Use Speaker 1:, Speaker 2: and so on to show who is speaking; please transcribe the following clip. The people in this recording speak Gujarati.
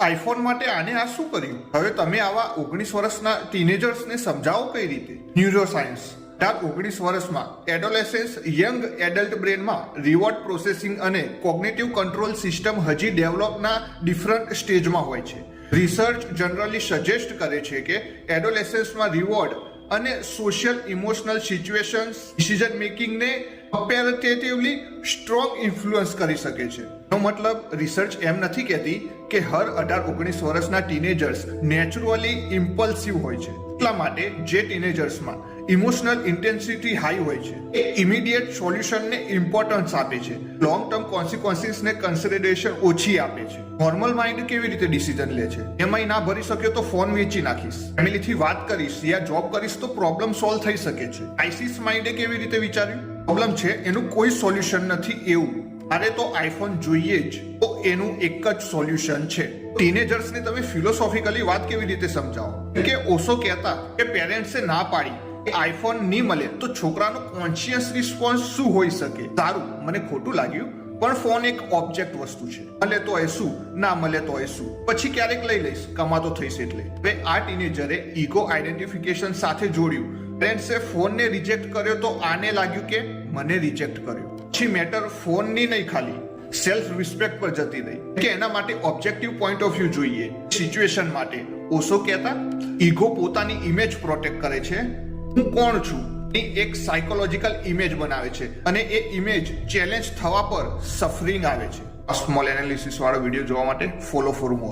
Speaker 1: આઈફોન માટે આને આ શું કર્યું? હવે તમે આવા 19 વર્ષના ટીનેજર્સને સમજાવો કઈ રીતે? ન્યુરોસાયન્સ 19 વર્ષમાં એડોલેસન્સ યંગ એડલ્ટ બ્રેનમાં રિવોર્ડ પ્રોસેસિંગ અને કોગ્નિટિવ કંટ્રોલ સિસ્ટમ હજી ડેવલપના ડિફરન્ટ સ્ટેજમાં હોય છે. રિસર્ચ જનરલી સજેસ્ટ કરે છે કે એડોલેસન્સમાં રિવોર્ડ અને સોશિયલ ઇમોશનલ સિચ્યુએશન્સ ડિસિઝન મેકિંગને કમ્પેરેટિવલી સ્ટ્રોંગ ઇન્ફ્લુઅન્સ કરી શકે છે. એનો મતલબ રિસર્ચ એમ નથી કહેતી કે હર 18-19 વર્ષના ટીનેજર્સ નેચરલી ઇમ્પલ્સિવ હોય છે. એટલા માટે જે ટીનેજર્સમાં ઇમોશનલ ઇન્ટેન્સિટી હાઈ હોય છે એ ઇમિડિયેટ સોલ્યુશનને ઇમ્પોર્ટન્સ આપે છે, લોંગ ટર્મ કોન્સિક્વન્સીસને કન્સિડરેશન ઓછી આપે છે. નોર્મલ માઇન્ડ કેવી રીતે ડિસિઝન લે છે? એમાંય ના ભરી શક્યો તો ફોન વેચી નાખીશ, ફેમિલીથી વાત કરીશ યા જોબ કરીશ તો પ્રોબ્લેમ સોલ્વ થઈ શકે છે. આઈસીસ માઇન્ડે કેવી રીતે વિચાર્યું? પ્રોબ્લેમ છે એનું કોઈ સોલ્યુશન નથી એવું, અરે તો આઈફોન જોઈએ જ, તો એનું એક જ સોલ્યુશન છે. ટીનેજર્સને તમે ફિલોસોફિકલી વાત કેવી રીતે સમજાવો? કે ઓશો કહેતા કે પેરેન્ટ્સે ના પાડી કે આઈફોન નહીં મળે તો છોકરાનો કોન્શિયસ રિસ્પોન્સ શું હોઈ શકે? સારું, મને ખોટું લાગ્યું, પણ ફોન એક ઓબ્જેક્ટ વસ્તુ છે, મળે તો એ શું, ના મળે તો એ શું, પછી ક્યારેક લઈ લઈશ, કમાતો થઈશ એટલે. હવે આ ટીનેજરે ઈગો આઈડેન્ટિફિકેશન સાથે જોડ્યું. પેરેન્ટ્સે ફોનને રિજેક્ટ કર્યો તો આને લાગ્યું કે મને રિજેક્ટ કર્યો. પછી મેટર ફોનની નહીં, ખાલી સેલ્ફ રિસ્પેક્ટ પર જતી રહી કે એના માટે ઓબ્જેક્ટિવ પોઈન્ટ ઓફ વ્યૂ જોઈએ. સિચ્યુએશન માટે ઓશો કહેતા ઈગો પોતાની ઇમેજ પ્રોટેક્ટ કરે છે, હું કોણ છું ની એક સાયકોલોજીકલ ઇમેજ બનાવે છે અને એ ઇમેજ ચેલેન્જ થવા પર સફરિંગ આવે છે. સ્મોલ એનાલિસિસ વાળો વિડીયો જોવા માટે ફોલો ફોર મોર.